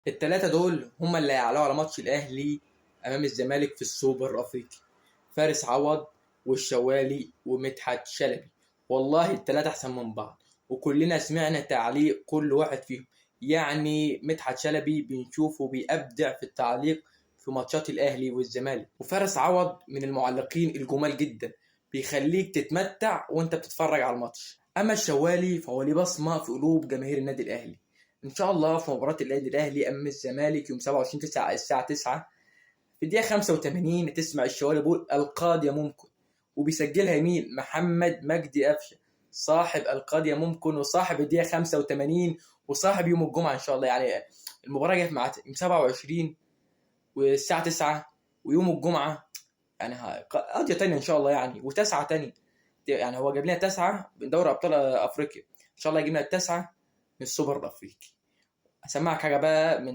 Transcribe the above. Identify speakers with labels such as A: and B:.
A: الثلاثه دول هم اللي هيعلقوا على ماتش الاهلي امام الزمالك في السوبر الافريقي. فارس عوض والشوالي ومدحت شلبي. والله الثلاثه احسن من بعض، وكلنا سمعنا تعليق كل واحد فيهم. يعني مدحت شلبي بنشوفه بيبدع في التعليق في ماتشات الاهلي والزمالك، وفارس عوض من المعلقين الجمال جدا، بيخليك تتمتع وانت بتتفرج على الماتش. اما الشوالي فهو ليه بصمه في قلوب جماهير النادي الاهلي. ان شاء الله في مباراه النادي الاهلي امام الزمالك يوم 27/9 الساعه 9 في الدقيقه 85 تسمع الشوالي بيقول القادية ممكن، وبيسجلها مين؟ محمد مجدي قفشه، صاحب القادية ممكن وصاحب الدقيقه 85 وصاحب يوم الجمعه ان شاء الله. يعني المباراه جت مع يوم 27 والساعه 9 ويوم الجمعه، يعني قضيه تانية ان شاء الله، يعني وتسعه تانية. يعني هو جاب لنا تسعه من دوري ابطال افريقيا، ان شاء الله يجيب لنا التسعه من السوبر الافريقي. اسمعك حاجه بقى من